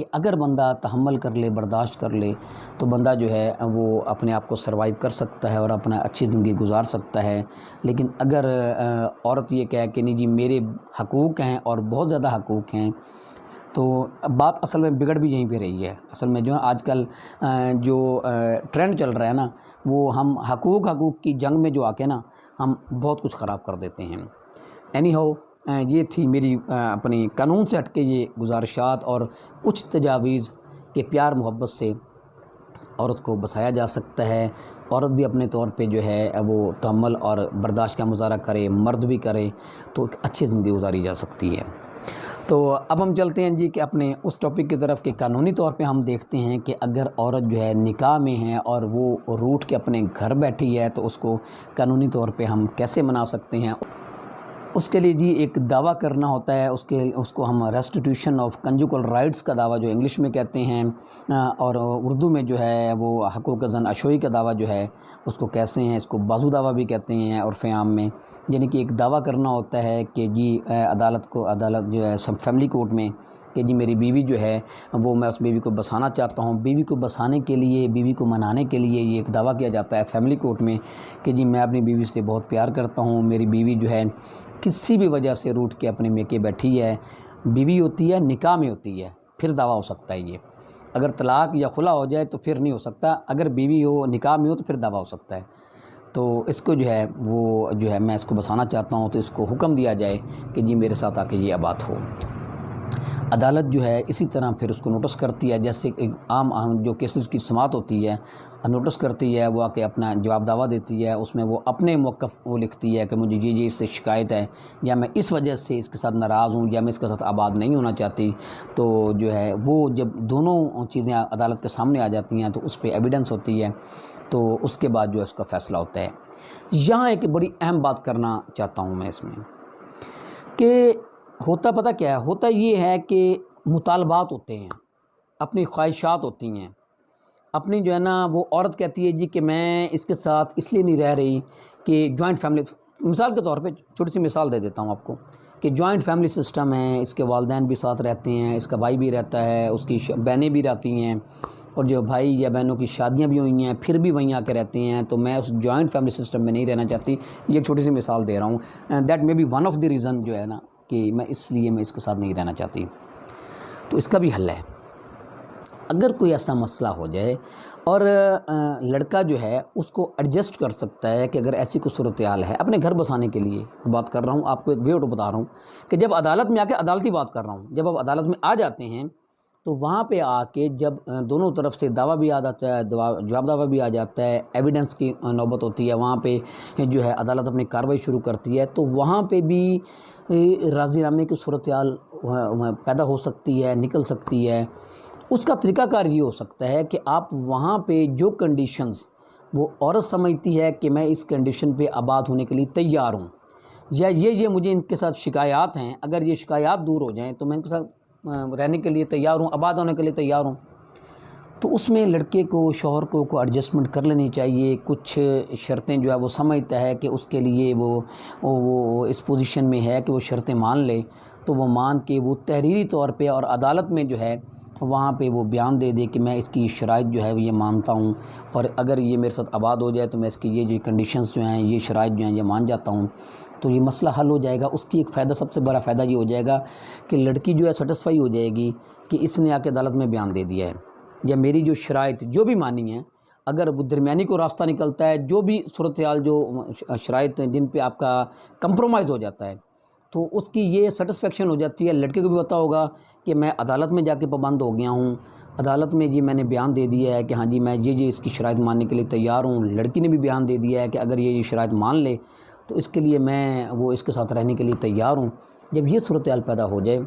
کہ اگر بندہ تحمل کر لے، برداشت کر لے تو بندہ جو ہے وہ اپنے آپ کو سروائیو کر سکتا ہے اور اپنا اچھی زندگی گزار سکتا ہے۔ لیکن اگر عورت یہ کہے کہ نہیں جی میرے حقوق ہیں اور بہت زیادہ حقوق ہیں، تو بات اصل میں بگڑ بھی یہیں پہ رہی ہے۔ اصل میں جو ہے آج کل جو ٹرینڈ چل رہا ہے نا، وہ ہم حقوق کی جنگ میں جو آ کے نا ہم بہت کچھ خراب کر دیتے ہیں۔ اینی ہاؤ، یہ تھی میری اپنی قانون سے ہٹ کے یہ گزارشات اور کچھ تجاویز کہ پیار محبت سے عورت کو بسایا جا سکتا ہے۔ عورت بھی اپنے طور پہ جو ہے وہ تحمل اور برداشت کا مظاہرہ کرے، مرد بھی کرے، تو ایک اچھی زندگی گزاری جا سکتی ہے۔ تو اب ہم چلتے ہیں جی کہ اپنے اس ٹاپک کی طرف کہ قانونی طور پہ ہم دیکھتے ہیں کہ اگر عورت جو ہے نکاح میں ہے اور وہ روٹھ کے اپنے گھر بیٹھی ہے تو اس کو قانونی طور پہ ہم کیسے منا سکتے ہیں۔ اس کے لیے جی ایک دعویٰ کرنا ہوتا ہے، اس کو ہم ریسٹیٹیوشن آف کنجوگل رائٹس کا دعویٰ جو انگلش میں کہتے ہیں، اور اردو میں جو ہے وہ حقوق زن اشوئی کا دعویٰ جو ہے اس کو کہتے ہیں، اس کو بازو دعویٰ بھی کہتے ہیں عرف عام میں۔ یعنی کہ ایک دعویٰ کرنا ہوتا ہے کہ جی عدالت جو ہے فیملی کورٹ میں کہ جی میری بیوی جو ہے وہ میں اس بیوی کو بسانا چاہتا ہوں۔ بیوی کو بسانے کے لیے، بیوی کو منانے کے لیے یہ ایک دعویٰ کیا جاتا ہے فیملی کورٹ میں کہ جی میں اپنی بیوی سے بہت پیار کرتا ہوں، میری بیوی جو ہے کسی بھی وجہ سے روٹھ کے اپنے میکے بیٹھی ہے، بیوی ہوتی ہے نکاح میں ہوتی ہے، پھر دعویٰ ہو سکتا ہے۔ یہ اگر طلاق یا خلا ہو جائے تو پھر نہیں ہو سکتا، اگر بیوی ہو نکاح میں ہو تو پھر دعویٰ ہو سکتا ہے۔ تو اس کو جو ہے وہ جو ہے میں اس کو بسانا چاہتا ہوں، تو اس کو حکم دیا جائے کہ جی میرے ساتھ آ کے یہ آباد ہو۔ عدالت جو ہے اسی طرح پھر اس کو نوٹس کرتی ہے، جیسے ایک عام جو کیسز کی سماعت ہوتی ہے نوٹس کرتی ہے، وہ آ کے اپنا جواب دعویٰ دیتی ہے، اس میں وہ اپنے موقف وہ لکھتی ہے کہ مجھے یہ اس سے شکایت ہے، یا میں اس وجہ سے اس کے ساتھ ناراض ہوں، یا میں اس کے ساتھ آباد نہیں ہونا چاہتی۔ تو جو ہے وہ جب دونوں چیزیں عدالت کے سامنے آ جاتی ہیں تو اس پہ ایویڈنس ہوتی ہے، تو اس کے بعد جو ہے اس کا فیصلہ ہوتا ہے۔ یہاں ایک بڑی اہم بات کرنا چاہتا ہوں میں اس میں کہ ہوتا پتہ کیا ہے، ہوتا یہ ہے کہ مطالبات ہوتے ہیں، اپنی خواہشات ہوتی ہیں، اپنی جو ہے نا وہ عورت کہتی ہے جی کہ میں اس کے ساتھ اس لیے نہیں رہ رہی کہ جوائنٹ فیملی، مثال کے طور پہ چھوٹی سی مثال دے دیتا ہوں آپ کو کہ جوائنٹ فیملی سسٹم ہے، اس کے والدین بھی ساتھ رہتے ہیں، اس کا بھائی بھی رہتا ہے، اس کی بہنیں بھی رہتی ہیں، اور جو بھائی یا بہنوں کی شادیاں بھی ہوئی ہیں پھر بھی وہیں آ کے رہتے ہیں، تو میں اس جوائنٹ فیملی سسٹم میں نہیں رہنا چاہتی۔ یہ ایک چھوٹی سی مثال دے رہا ہوں، that may be one of the reason جو ہے نا کہ میں اس لیے میں اس کے ساتھ نہیں رہنا چاہتی۔ تو اس کا بھی حل ہے۔ اگر کوئی ایسا مسئلہ ہو جائے اور لڑکا جو ہے اس کو ایڈجسٹ کر سکتا ہے کہ اگر ایسی کوئی صورتحال ہے اپنے گھر بسانے کے لیے بات کر رہا ہوں، آپ کو ایک وے آؤٹ بتا رہا ہوں کہ جب عدالت میں آ کے عدالتی بات کر رہا ہوں، جب آپ عدالت میں آ جاتے ہیں تو وہاں پہ آ کے جب دونوں طرف سے دعویٰ بھی آ جاتا ہے، جواب دعویٰ بھی آ جاتا ہے، ایویڈنس کی نوبت ہوتی ہے، وہاں پہ جو ہے عدالت اپنی کارروائی شروع کرتی ہے، تو وہاں پہ بھی راضی نامے کی صورتحال پیدا ہو سکتی ہے، نکل سکتی ہے۔ اس کا طریقہ کار یہ ہو سکتا ہے کہ آپ وہاں پہ جو کنڈیشنز وہ عورت سمجھتی ہے کہ میں اس کنڈیشن پہ آباد ہونے کے لیے تیار ہوں، یا یہ مجھے ان کے ساتھ شکایات ہیں، اگر یہ شکایات دور ہو جائیں تو میں ان کے ساتھ رہنے کے لیے تیار ہوں، آباد ہونے کے لیے تیار ہوں۔ تو اس میں لڑکے کو، شوہر کو ایڈجسٹمنٹ کر لینی چاہیے، کچھ شرطیں جو ہے وہ سمجھتا ہے کہ اس کے لیے وہ اس پوزیشن میں ہے کہ وہ شرطیں مان لے، تو وہ مان کے وہ تحریری طور پہ اور عدالت میں جو ہے وہاں پہ وہ بیان دے دے کہ میں اس کی شرائط جو ہے یہ مانتا ہوں، اور اگر یہ میرے ساتھ آباد ہو جائے تو میں اس کی یہ جو کنڈیشنز جو ہیں، یہ شرائط جو ہیں یہ مان جاتا ہوں، تو یہ مسئلہ حل ہو جائے گا۔ اس کی ایک فائدہ، سب سے بڑا فائدہ یہ ہو جائے گا کہ لڑکی جو ہے سیٹسفائی ہو جائے گی کہ اس نے آ کے عدالت میں بیان دے دیا ہے، یا میری جو شرائط جو بھی مانی ہیں، اگر وہ درمیانی کو راستہ نکلتا ہے، جو بھی صورتحال جو شرائط جن پہ آپ کا کمپرومائز ہو جاتا ہے، تو اس کی یہ سیٹسفیکشن ہو جاتی ہے، لڑکے کو بھی پتہ ہوگا کہ میں عدالت میں جا کے پابند ہو گیا ہوں، عدالت میں جی میں نے بیان دے دیا ہے کہ ہاں جی میں یہ اس کی شرائط ماننے کے لیے تیار ہوں، لڑکی نے بھی بیان دے دیا ہے کہ اگر یہ شرائط مان لے تو اس کے لیے میں وہ اس کے ساتھ رہنے کے لیے تیار ہوں۔ جب یہ صورتحال پیدا ہو جائے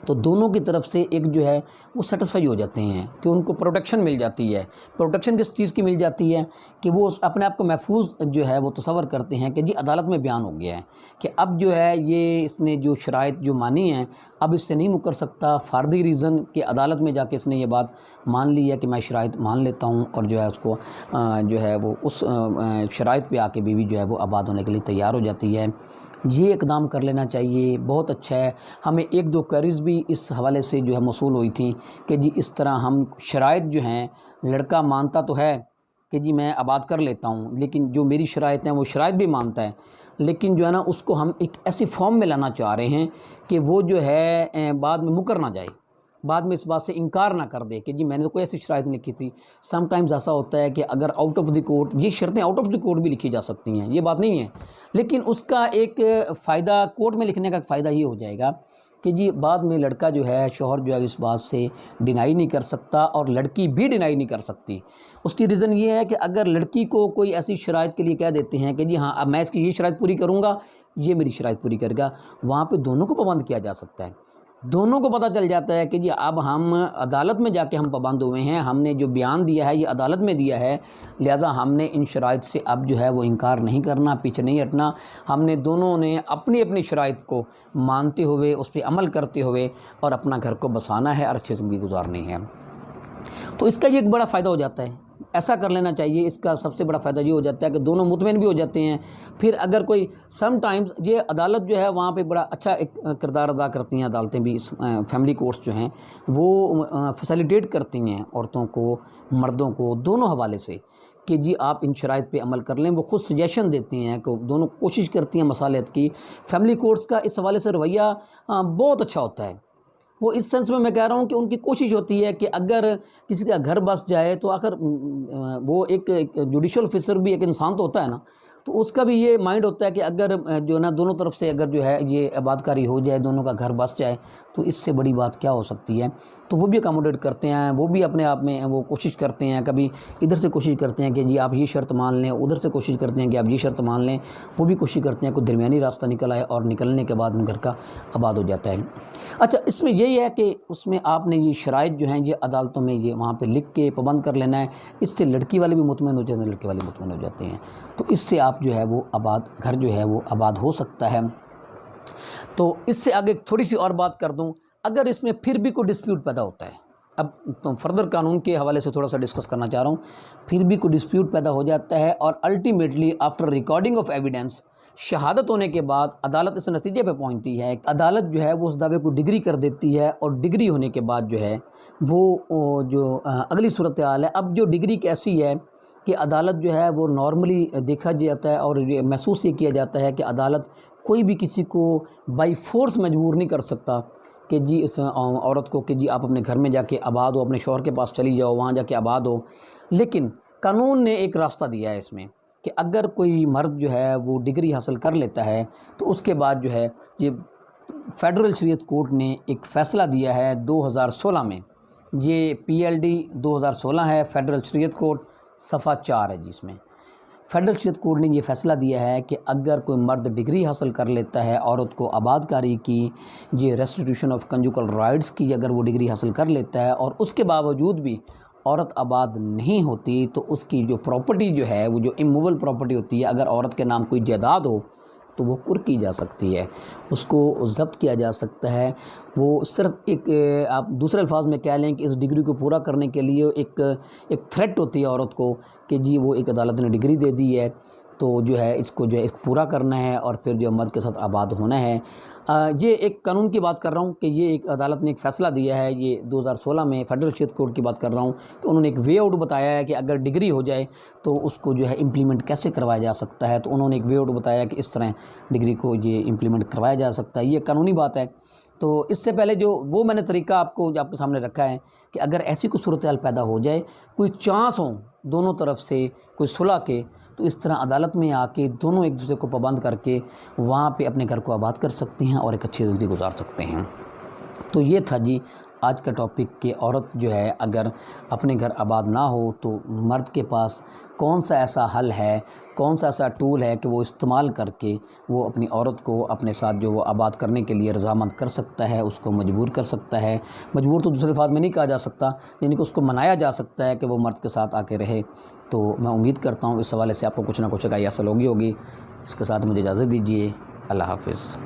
تو دونوں کی طرف سے ایک جو ہے وہ سیٹسفائی ہو جاتے ہیں کہ ان کو پروٹیکشن مل جاتی ہے۔ پروٹیکشن کس چیز کی مل جاتی ہے کہ وہ اپنے آپ کو محفوظ جو ہے وہ تصور کرتے ہیں کہ جی عدالت میں بیان ہو گیا ہے کہ اب جو ہے یہ اس نے جو شرائط جو مانی ہیں اب اس سے نہیں مکر سکتا، فار دی ریزن کہ عدالت میں جا کے اس نے یہ بات مان لی ہے کہ میں شرائط مان لیتا ہوں، اور جو ہے اس کو جو ہے وہ اس شرائط پہ آ کے بیوی جو ہے وہ آباد ہونے کے لیے تیار ہو جاتی ہے۔ یہ اقدام کر لینا چاہیے، بہت اچھا ہے۔ ہمیں 1-2 کوئریز بھی اس حوالے سے جو ہے موصول ہوئی تھیں کہ جی اس طرح ہم شرائط جو ہیں، لڑکا مانتا تو ہے کہ جی میں آباد کر لیتا ہوں، لیکن جو میری شرائط ہیں وہ شرائط بھی مانتا ہے، لیکن جو ہے نا اس کو ہم ایک ایسی فارم میں لانا چاہ رہے ہیں کہ وہ جو ہے بعد میں مکر نہ جائے، بعد میں اس بات سے انکار نہ کر دے کہ جی میں نے تو کوئی ایسی شرائط نہیں لکھی تھی۔ سم ٹائمز ایسا ہوتا ہے کہ اگر آؤٹ آف دی کورٹ، یہ شرطیں آؤٹ آف دی کورٹ بھی لکھی جا سکتی ہیں، یہ بات نہیں ہے، لیکن اس کا ایک فائدہ کورٹ میں لکھنے کا فائدہ یہ ہو جائے گا کہ جی بعد میں لڑکا جو ہے، شوہر جو ہے اس بات سے ڈینائی نہیں کر سکتا اور لڑکی بھی ڈینائی نہیں کر سکتی۔ اس کی ریزن یہ ہے کہ اگر لڑکی کو کوئی ایسی شرائط کے لیے کہہ دیتے ہیں کہ جی ہاں اب میں اس کی یہ شرائط پوری کروں گا، یہ میری شرائط پوری کرے گا، وہاں پہ دونوں کو پابند کیا جا سکتا ہے، دونوں کو پتہ چل جاتا ہے کہ جی اب ہم عدالت میں جا کے ہم پابند ہوئے ہیں، ہم نے جو بیان دیا ہے یہ عدالت میں دیا ہے، لہٰذا ہم نے ان شرائط سے اب جو ہے وہ انکار نہیں کرنا، پیچھے نہیں ہٹنا، ہم نے دونوں نے اپنی اپنی شرائط کو مانتے ہوئے اس پہ عمل کرتے ہوئے اور اپنا گھر کو بسانا ہے اور اچھی زندگی گزارنی ہے۔ تو اس کا یہ ایک بڑا فائدہ ہو جاتا ہے، ایسا کر لینا چاہیے۔ اس کا سب سے بڑا فائدہ یہ ہو جاتا ہے کہ دونوں مطمئن بھی ہو جاتے ہیں۔ پھر اگر کوئی سم ٹائمز یہ عدالت جو ہے وہاں پہ بڑا اچھا ایک کردار ادا کرتی ہیں عدالتیں بھی، اس فیملی کورٹس جو ہیں وہ فیسیلیٹیٹ کرتی ہیں عورتوں کو، مردوں کو، دونوں حوالے سے کہ جی آپ ان شرائط پہ عمل کر لیں۔ وہ خود سجیشن دیتی ہیں کہ دونوں کوشش کرتی ہیں مصالحت کی۔ فیملی کورٹس کا اس حوالے سے رویہ بہت اچھا ہوتا ہے۔ وہ اس سینس میں کہہ رہا ہوں کہ ان کی کوشش ہوتی ہے کہ اگر کسی کا گھر بس جائے تو آخر وہ ایک جوڈیشل آفیسر بھی ایک انسان تو ہوتا ہے نا، تو اس کا بھی یہ مائنڈ ہوتا ہے کہ اگر جو ہے نا دونوں طرف سے اگر جو ہے یہ آباد کاری ہو جائے، دونوں کا گھر بس جائے تو اس سے بڑی بات کیا ہو سکتی ہے۔ تو وہ بھی اکاموڈیٹ کرتے ہیں، وہ بھی اپنے آپ میں وہ کوشش کرتے ہیں، کبھی ادھر سے کوشش کرتے ہیں کہ جی آپ یہ شرط مان لیں، ادھر سے کوشش کرتے ہیں کہ آپ یہ شرط مان لیں، وہ بھی کوشش کرتے ہیں کوئی درمیانی راستہ نکل آئے اور نکلنے کے بعد ان گھر کا آباد ہو جاتا ہے۔ اچھا، اس میں یہی ہے کہ اس میں آپ نے یہ شرائط جو ہیں یہ عدالتوں میں یہ وہاں پہ لکھ کے پابند کر لینا ہے۔ اس سے لڑکی والے بھی مطمئن ہو جاتے ہیں، لڑکے والے مطمئن ہو جاتے ہیں، تو اس سے آپ جو ہے وہ گھر جو ہے وہ آباد ہو سکتا ہے۔ تو اس سے آگے تھوڑی سی اور بات کر دوں، اگر اس میں پھر بھی کوئی ڈسپیوٹ پیدا ہوتا ہے، اب تو فردر قانون کے حوالے سے تھوڑا سا ڈسکس کرنا چاہ رہا ہوں، پھر بھی کوئی ڈسپیوٹ پیدا ہو جاتا ہے اور ultimately after recording of evidence, شہادت ہونے کے بعد عدالت اس نتیجے پہ پہنچتی ہے، عدالت جو ہے وہ اس دعوے کو ڈگری کر دیتی ہے، اور ڈگری ہونے کے بعد جو ہے وہ جو اگلی صورتحال ہے، اب جو ڈگری کیسی ہے کہ عدالت جو ہے وہ نارملی دیکھا جاتا ہے اور محسوس یہ کیا جاتا ہے کہ عدالت کوئی بھی کسی کو بائی فورس مجبور نہیں کر سکتا کہ جی اس عورت کو کہ جی آپ اپنے گھر میں جا کے آباد ہو، اپنے شوہر کے پاس چلی جاؤ، وہاں جا کے آباد ہو۔ لیکن قانون نے ایک راستہ دیا ہے اس میں کہ اگر کوئی مرد جو ہے وہ ڈگری حاصل کر لیتا ہے تو اس کے بعد جو ہے یہ فیڈرل شریعت کورٹ نے ایک فیصلہ دیا ہے 2016 میں، یہ PLD 2016 ہے، فیڈرل شریعت کورٹ صفحہ 4 ہے جی۔ اس میں فیڈرل شریعت کورٹ نے یہ فیصلہ دیا ہے کہ اگر کوئی مرد ڈگری حاصل کر لیتا ہے، عورت کو آباد کاری کی، یہ ریسٹیٹیوشن آف کنجوکل رائٹس کی اگر وہ ڈگری حاصل کر لیتا ہے اور اس کے باوجود بھی عورت آباد نہیں ہوتی، تو اس کی جو پراپرٹی جو ہے وہ جو اموول پراپرٹی ہوتی ہے، اگر عورت کے نام کوئی جائیداد ہو تو وہ قرق کی جا سکتی ہے، اس کو ضبط کیا جا سکتا ہے۔ وہ صرف ایک آپ دوسرے الفاظ میں کہہ لیں کہ اس ڈگری کو پورا کرنے کے لیے ایک تھریٹ ہوتی ہے عورت کو کہ جی وہ ایک عدالت نے ڈگری دے دی ہے تو جو ہے اس کو جو ہے پورا کرنا ہے اور پھر جو مرد کے ساتھ آباد ہونا ہے۔ یہ ایک قانون کی بات کر رہا ہوں کہ یہ ایک عدالت نے ایک فیصلہ دیا ہے، یہ 2016 میں فیڈرل شریعت کورٹ کی بات کر رہا ہوں کہ انہوں نے ایک وے آؤٹ بتایا ہے کہ اگر ڈگری ہو جائے تو اس کو جو ہے امپلیمنٹ کیسے کروایا جا سکتا ہے، تو انہوں نے ایک وے آؤٹ بتایا کہ اس طرح ڈگری کو یہ امپلیمنٹ کروایا جا سکتا ہے، یہ قانونی بات ہے۔ تو اس سے پہلے جو وہ میں نے طریقہ آپ کے سامنے رکھا ہے کہ اگر ایسی کوئی صورتحال پیدا ہو جائے، کوئی چانس ہوں دونوں طرف سے کوئی صلح کے، تو اس طرح عدالت میں آ کے دونوں ایک دوسرے کو پابند کر کے وہاں پہ اپنے گھر کو آباد کر سکتے ہیں اور ایک اچھی زندگی گزار سکتے ہیں۔ تو یہ تھا جی آج کا ٹاپک کہ عورت جو ہے اگر اپنے گھر آباد نہ ہو تو مرد کے پاس کون سا ایسا حل ہے، کون سا ایسا ٹول ہے کہ وہ استعمال کر کے وہ اپنی عورت کو اپنے ساتھ جو وہ آباد کرنے کے لیے رضامند کر سکتا ہے، اس کو مجبور کر سکتا ہے۔ مجبور تو دوسرے الفاظ میں نہیں کہا جا سکتا، یعنی کہ اس کو منایا جا سکتا ہے کہ وہ مرد کے ساتھ آ کے رہے۔ تو میں امید کرتا ہوں اس حوالے سے آپ کو کچھ نہ کچھ رائے حاصل ہوگی۔ اس کے ساتھ مجھے اجازت دیجیے، اللہ حافظ۔